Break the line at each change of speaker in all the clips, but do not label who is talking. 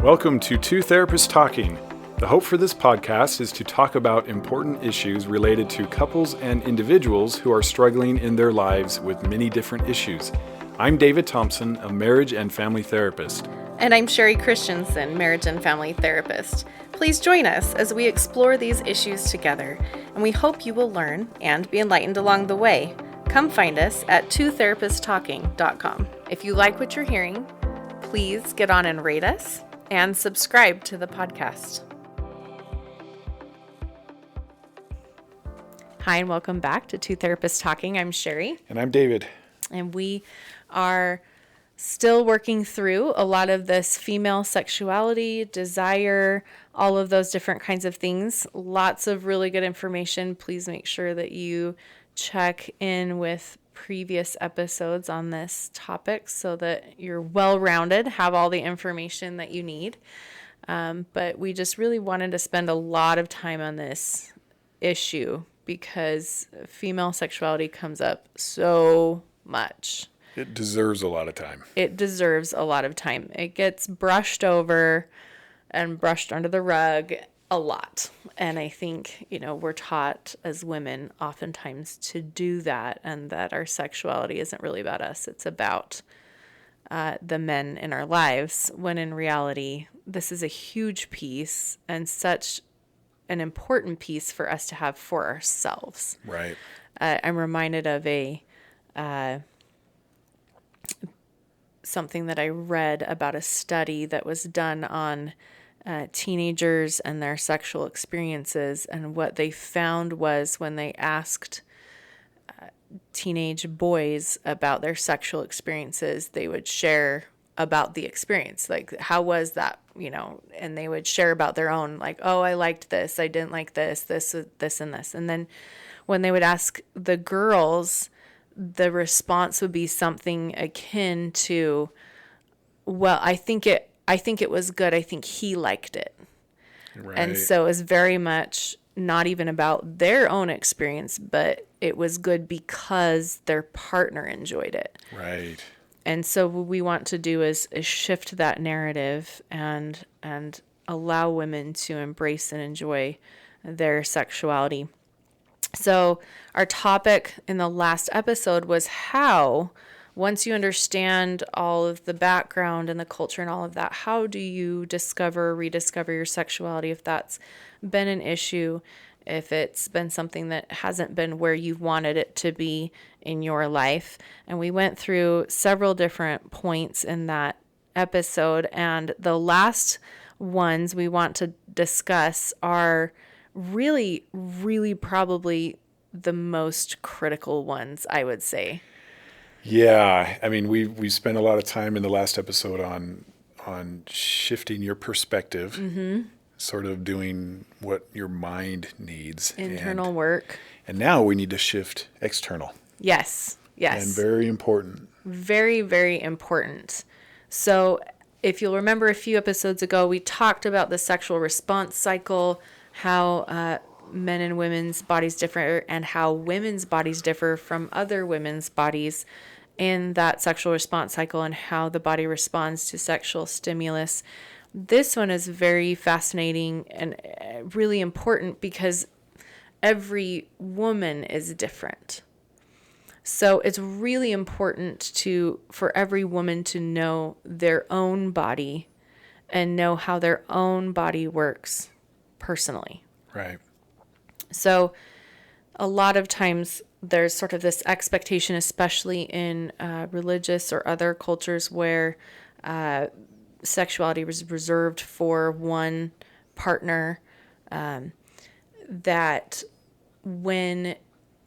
Welcome to Two Therapists Talking. The hope for this podcast is to talk about important issues related to couples and individuals who are struggling in their lives with many different issues. I'm David Thompson, a marriage and family therapist.
And I'm Sherie Christensen, marriage and family therapist. Please join us as we explore these issues together, and we hope you will learn and be enlightened along the way. Come find us at twotherapisttalking.com. If you like what you're hearing, please get on and rate us and subscribe to the podcast. Hi, and welcome back to Two Therapists Talking. I'm Sherie.
And I'm David.
And we are still working through a lot of this female sexuality, desire, all of those different kinds of things. Lots of really good information. Please make sure that you check in with previous episodes on this topic so that you're well-rounded, have all the information that you need. But we just really wanted to spend a lot of time on this issue because female sexuality comes up so much.
It deserves a lot of time.
It deserves a lot of time. It gets brushed over and brushed under the rug a lot. And I think, we're taught as women oftentimes to do that, and that our sexuality isn't really about us. It's about the men in our lives, when in reality, this is a huge piece and such an important piece for us to have for ourselves.
Right.
I'm reminded of something that I read about a study that was done on teenagers and their sexual experiences. And what they found was when they asked teenage boys about their sexual experiences, they would share about the experience. Like, how was that, and they would share about their own, like, oh, I liked this, I didn't like this, and this. And then when they would ask the girls, the response would be something akin to, well, I think it was good. I think he liked it. Right. And so it's very much not even about their own experience, but it was good because their partner enjoyed it.
Right.
And so what we want to do is shift that narrative and allow women to embrace and enjoy their sexuality. So our topic in the last episode was how, once you understand all of the background and the culture and all of that, how do you rediscover your sexuality if that's been an issue, if it's been something that hasn't been where you wanted it to be in your life. And we went through several different points in that episode, and the last ones we want to discuss are really, really probably the most critical ones, I would say.
Yeah, I mean, we spent a lot of time in the last episode on shifting your perspective, sort of doing what your mind needs.
Internal work.
And now we need to shift external.
Yes.
And very important.
Very, very important. So if you'll remember a few episodes ago, we talked about the sexual response cycle, how men and women's bodies differ, and how women's bodies differ from other women's bodies in that sexual response cycle, and how the body responds to sexual stimulus. This one is very fascinating and really important because every woman is different. So it's really important for every woman to know their own body and know how their own body works personally.
Right. So
a lot of times there's sort of this expectation, especially in religious or other cultures where sexuality was reserved for one partner, that when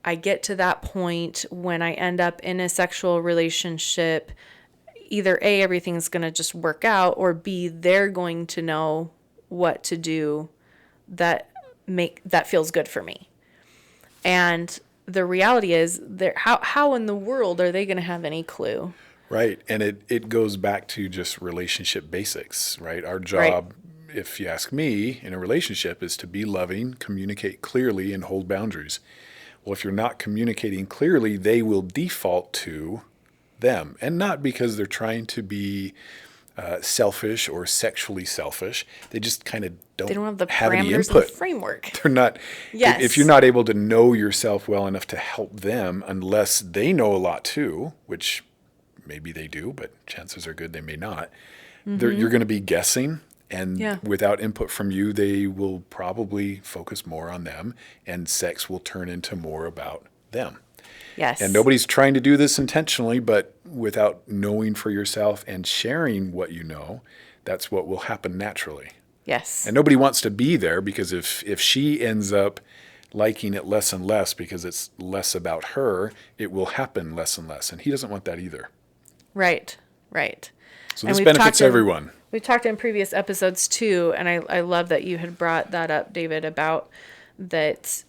I get to that point, when I end up in a sexual relationship, either A, everything's going to just work out, or B, they're going to know what to do that feels good for me. And the reality is, how in the world are they going to have any clue?
Right. And it goes back to just relationship basics, right? Our job, if you ask me, in a relationship is to be loving, communicate clearly, and hold boundaries. Well, if you're not communicating clearly, they will default to them. And not because they're trying to be selfish or sexually selfish. They just kind of
They don't have the
any
parameters and
input.
the framework.
They're not.
Yes.
If you're not able to know yourself well enough to help them, unless they know a lot too, which maybe they do, but chances are good they may not. You're going to be guessing, and without input from you, they will probably focus more on them, and sex will turn into more about them.
Yes.
And nobody's trying to do this intentionally, but without knowing for yourself and sharing what you know, that's what will happen naturally.
Yes.
And nobody wants to be there, because if she ends up liking it less and less because it's less about her, it will happen less and less. And he doesn't want that either.
Right. Right.
So this benefits everyone.
We talked in previous episodes too, and I love that you had brought that up, David, about that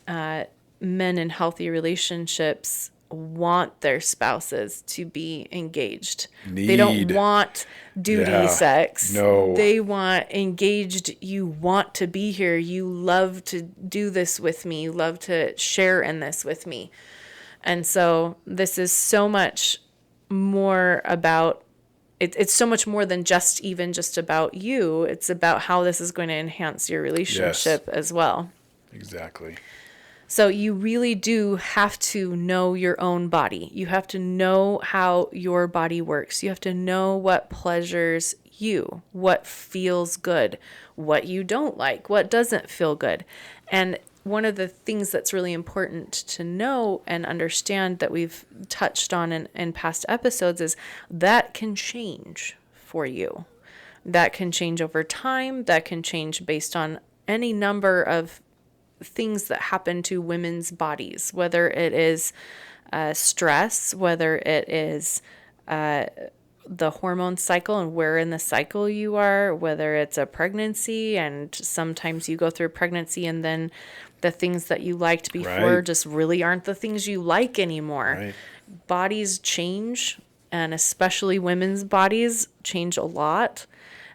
men in healthy relationships want their spouses to be engaged. They don't want duty sex.
No.
They want engaged. You want to be here. You love to do this with me. You love to share in this with me. And so this is so much more about, it's so much more than just about you. It's about how this is going to enhance your relationship as well.
Exactly.
So you really do have to know your own body. You have to know how your body works. You have to know what pleasures you, what feels good, what you don't like, what doesn't feel good. And one of the things that's really important to know and understand that we've touched on in past episodes is that can change for you. That can change over time. That can change based on any number of things that happen to women's bodies, whether it is stress, whether it is the hormone cycle and where in the cycle you are, whether it's a pregnancy, and sometimes you go through pregnancy and then the things that you liked before just really aren't the things you like anymore.
Right.
Bodies change, and especially women's bodies change a lot.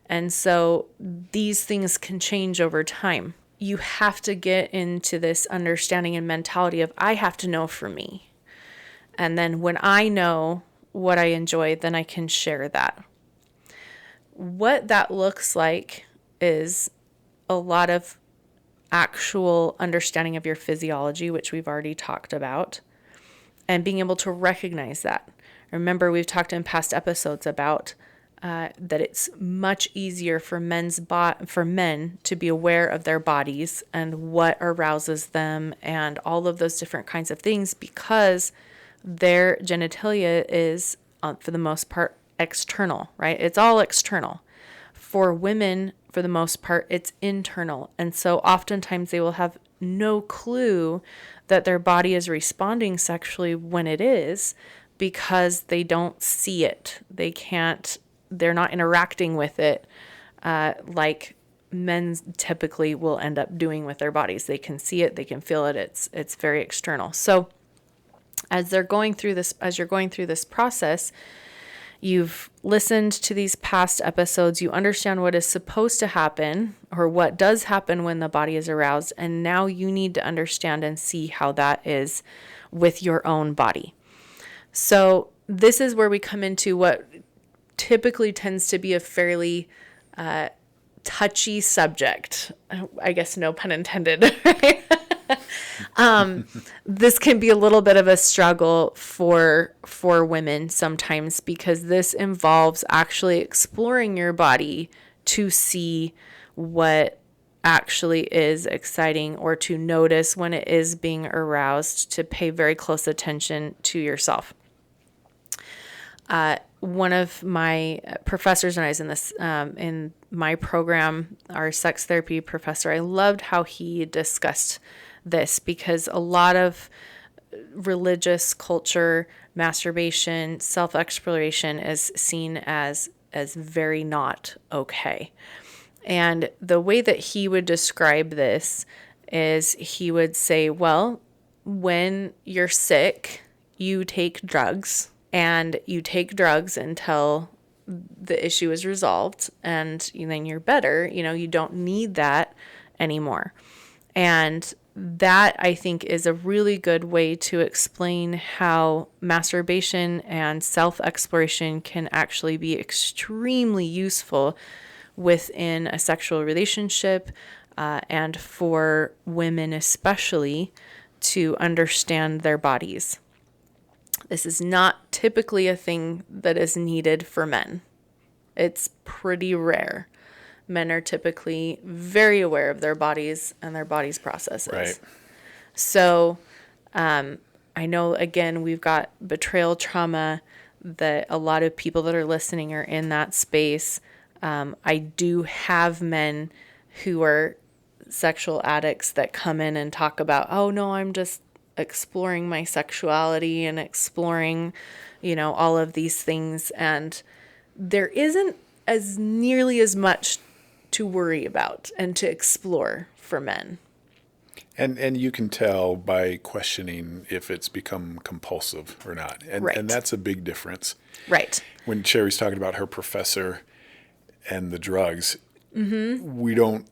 And so these things can change over time. You have to get into this understanding and mentality of, I have to know for me. And then when I know what I enjoy, then I can share that. What that looks like is a lot of actual understanding of your physiology, which we've already talked about, and being able to recognize that. Remember, we've talked in past episodes about that it's much easier for men to be aware of their bodies and what arouses them and all of those different kinds of things, because their genitalia is, for the most part, external, right? It's all external. For women, for the most part, it's internal. And so oftentimes they will have no clue that their body is responding sexually when it is, because they don't see it. They're not interacting with it like men typically will end up doing with their bodies. They can see it, they can feel it. It's very external. So as you're going through this process, you've listened to these past episodes, you understand what is supposed to happen or what does happen when the body is aroused, and now you need to understand and see how that is with your own body. So this is where we come into what typically tends to be a fairly touchy subject. I guess no pun intended, right? This can be a little bit of a struggle for women sometimes, because this involves actually exploring your body to see what actually is exciting, or to notice when it is being aroused, to pay very close attention to yourself. One of my professors, and I was in this in my program, our sex therapy professor, I loved how he discussed this, because a lot of religious culture, masturbation, self-exploration is seen as very not okay. And the way that he would describe this is he would say, well, when you're sick, you take drugs. And you take drugs until the issue is resolved, and then you're better. You don't need that anymore. And that I think is a really good way to explain how masturbation and self-exploration can actually be extremely useful within a sexual relationship, and for women especially to understand their bodies. This is not typically a thing that is needed for men. It's pretty rare. Men are typically very aware of their bodies and their body's processes.
Right.
So I know, again, we've got betrayal trauma, that a lot of people that are listening are in that space. I do have men who are sexual addicts that come in and talk about, oh no, I'm just exploring my sexuality and exploring, all of these things. And there isn't as nearly as much to worry about and to explore for men.
And you can tell by questioning if it's become compulsive or not.
Right.
And that's a big difference.
Right.
When Sherry's talking about her professor and the drugs, we don't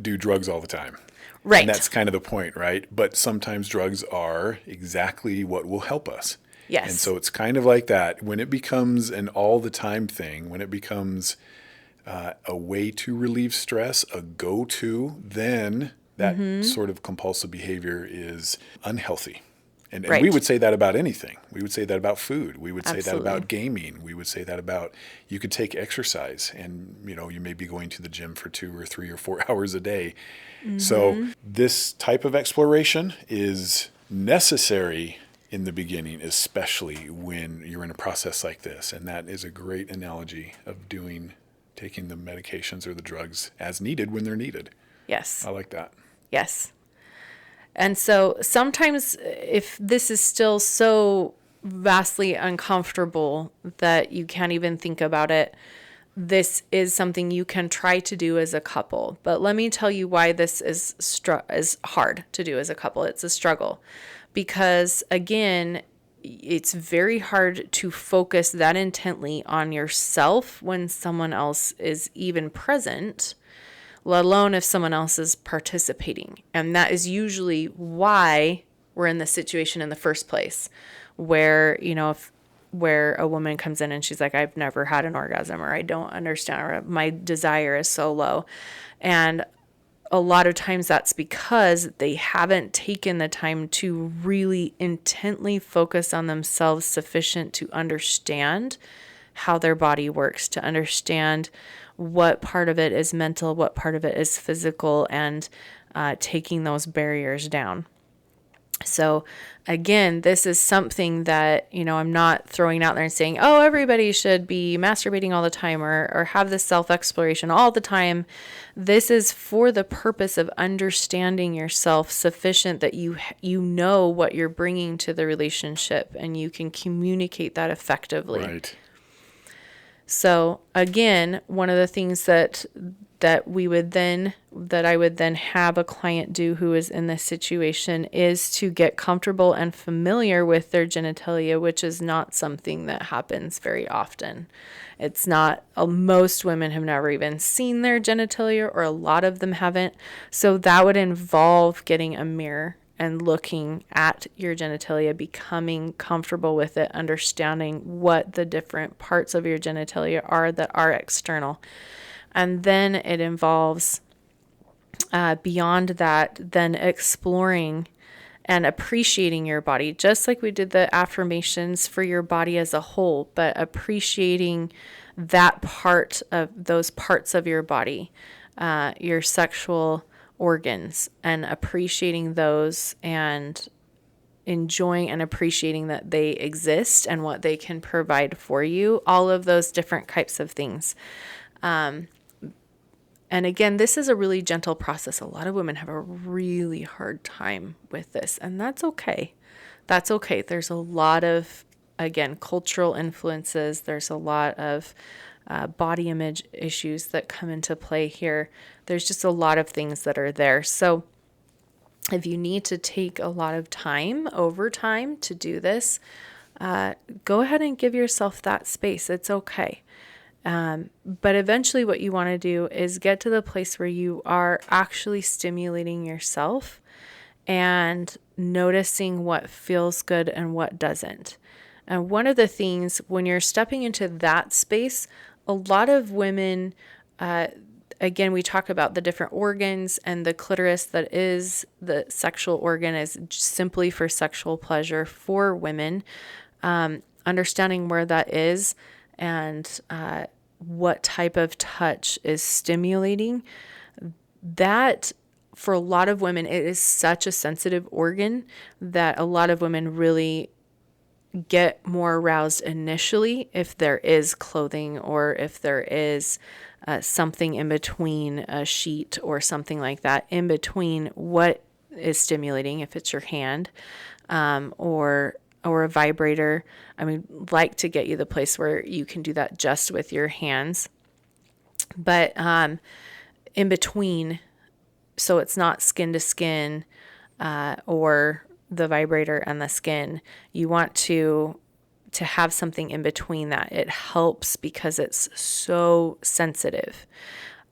do drugs all the time.
Right.
And that's kind of the point, right? But sometimes drugs are exactly what will help us.
Yes.
And so it's kind of like that. When it becomes an all the time thing, when it becomes a way to relieve stress, a go-to, then that sort of compulsive behavior is unhealthy. And
Right.
we would say that about anything. We would say that about food. We would say
Absolutely.
that about gaming. We would say that about, you could take exercise and, you may be going to the gym for 2 or 3 or 4 hours a day. So this type of exploration is necessary in the beginning, especially when you're in a process like this. And that is a great analogy of taking the medications or the drugs as needed when they're needed.
Yes.
I like that.
Yes. And so sometimes if this is still so vastly uncomfortable that you can't even think about it, this is something you can try to do as a couple. But let me tell you why this is hard to do as a couple. It's a struggle because, again, it's very hard to focus that intently on yourself when someone else is even present, let alone if someone else is participating. And that is usually why we're in this situation in the first place, where, where a woman comes in and she's like, I've never had an orgasm, or I don't understand, or my desire is so low. And a lot of times that's because they haven't taken the time to really intently focus on themselves sufficient to understand how their body works, to understand what part of it is mental, what part of it is physical, and taking those barriers down. So again, this is something that, I'm not throwing out there and saying, oh, everybody should be masturbating all the time or have this self-exploration all the time. This is for the purpose of understanding yourself sufficient that you know what you're bringing to the relationship and you can communicate that effectively.
Right.
So again, one of the things that I would then have a client do who is in this situation is to get comfortable and familiar with their genitalia, which is not something that happens very often. It's not, most women have never even seen their genitalia, or a lot of them haven't. So that would involve getting a mirror and looking at your genitalia, becoming comfortable with it, understanding what the different parts of your genitalia are that are external. And then it involves, beyond that, then exploring and appreciating your body, just like we did the affirmations for your body as a whole, but appreciating that part of those parts of your body, your sexual organs, and appreciating those and enjoying and appreciating that they exist and what they can provide for you, all of those different types of things. And again, this is a really gentle process. A lot of women have a really hard time with this, and that's okay. That's okay. There's a lot of, again, cultural influences. There's a lot of body image issues that come into play here. There's just a lot of things that are there. So if you need to take a lot of time over time to do this, go ahead and give yourself that space. It's okay. But eventually what you want to do is get to the place where you are actually stimulating yourself and noticing what feels good and what doesn't. And one of the things when you're stepping into that space, a lot of women, again, we talk about the different organs, and the clitoris, that is the sexual organ, is simply for sexual pleasure for women. Understanding where that is and what type of touch is stimulating, that for a lot of women, it is such a sensitive organ that a lot of women really get more aroused initially if there is clothing, or if there is something in between, a sheet or something like that, in between what is stimulating, if it's your hand, or a vibrator. I mean, like to get you the place where you can do that just with your hands. But in between, so it's not skin to skin, or the vibrator and the skin, you want to have something in between that. It helps because it's so sensitive.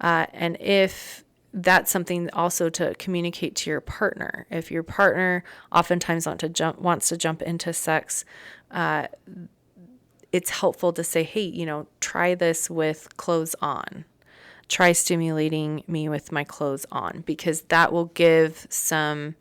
And if that's something also to communicate to your partner, if your partner oftentimes wants to jump into sex, it's helpful to say, hey, try this with clothes on. Try stimulating me with my clothes on, because that will give some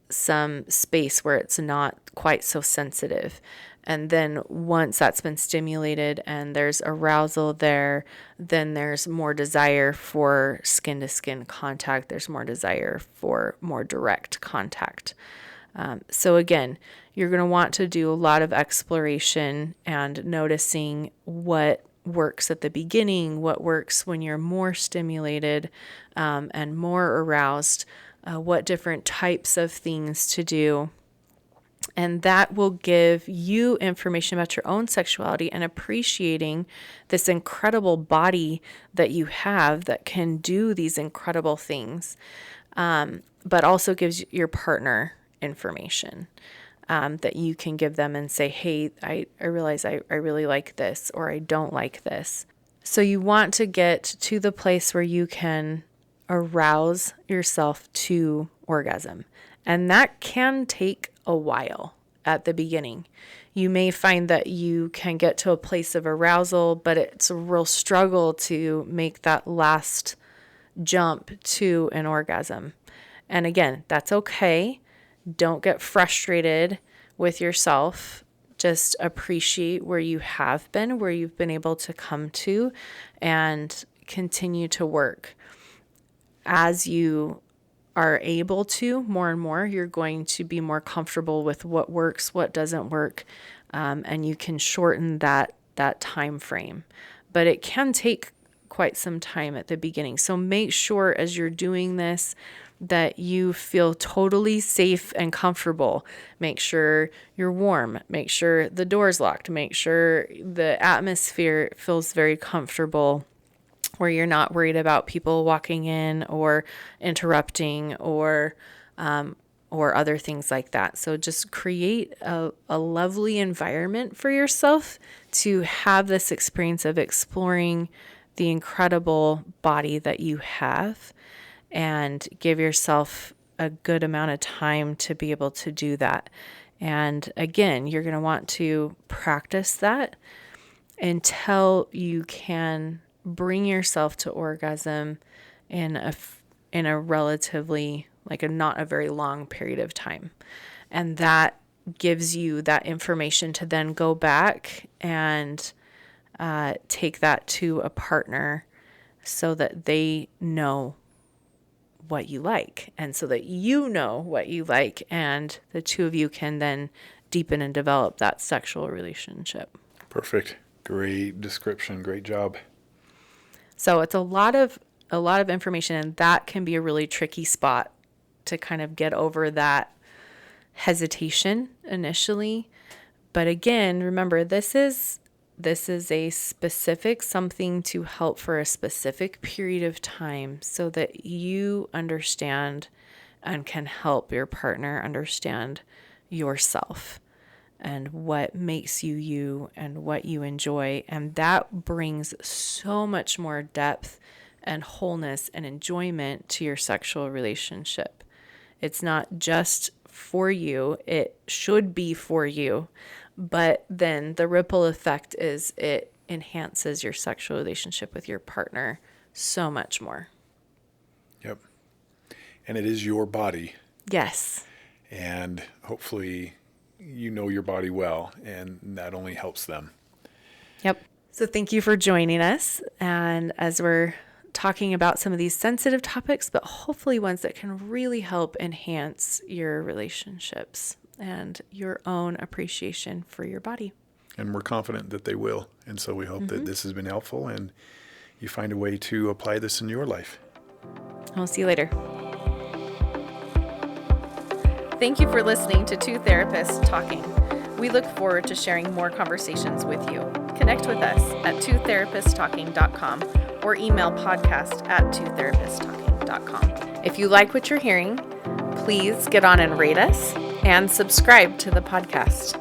space where it's not quite so sensitive. And then once that's been stimulated and there's arousal there, then there's more desire for skin to skin contact. There's more desire for more direct contact. So again, you're going to want to do a lot of exploration and noticing what works at the beginning, what works when you're more stimulated and more aroused, what different types of things to do. And that will give you information about your own sexuality and appreciating this incredible body that you have that can do these incredible things, but also gives your partner information that you can give them and say, hey, I realize I really like this, or I don't like this. So you want to get to the place where you can arouse yourself to orgasm. And that can take a while at the beginning. You may find that you can get to a place of arousal, but it's a real struggle to make that last jump to an orgasm. And again, that's okay. Don't get frustrated with yourself. Just appreciate where you have been, where you've been able to come to, and continue to work. As you are able to more and more, you're going to be more comfortable with what works, what doesn't work, and you can shorten that time frame. But it can take quite some time at the beginning. So make sure as you're doing this that you feel totally safe and comfortable. Make sure you're warm. Make sure the door's locked. Make sure the atmosphere feels very comfortable, where you're not worried about people walking in or interrupting or other things like that. So just create a lovely environment for yourself to have this experience of exploring the incredible body that you have, and give yourself a good amount of time to be able to do that. And again, you're going to want to practice that until you can bring yourself to orgasm in a relatively, like, not a very long period of time. And that gives you that information to then go back and take that to a partner so that they know what you like, and so that you know what you like, and the two of you can then deepen and develop that sexual relationship.
Perfect. Great description. Great job.
So it's a lot of information, and that can be a really tricky spot to kind of get over that hesitation initially. But again, remember, this is a specific something to help for a specific period of time, so that you understand and can help your partner understand yourself and what makes you you and what you enjoy. And that brings so much more depth and wholeness and enjoyment to your sexual relationship. It's not just for you. It should be for you. But then the ripple effect is it enhances your sexual relationship with your partner so much more.
Yep. And it is your body.
Yes.
And hopefully you know your body well, and that only helps them.
Yep. So thank you for joining us. And as we're talking about some of these sensitive topics, but hopefully ones that can really help enhance your relationships and your own appreciation for your body.
And we're confident that they will. And so we hope that this has been helpful and you find a way to apply this in your life.
We'll see you later. Thank you for listening to Two Therapists Talking. We look forward to sharing more conversations with you. Connect with us at twotherapisttalking.com or email podcast@twotherapisttalking.com. If you like what you're hearing, please get on and rate us and subscribe to the podcast.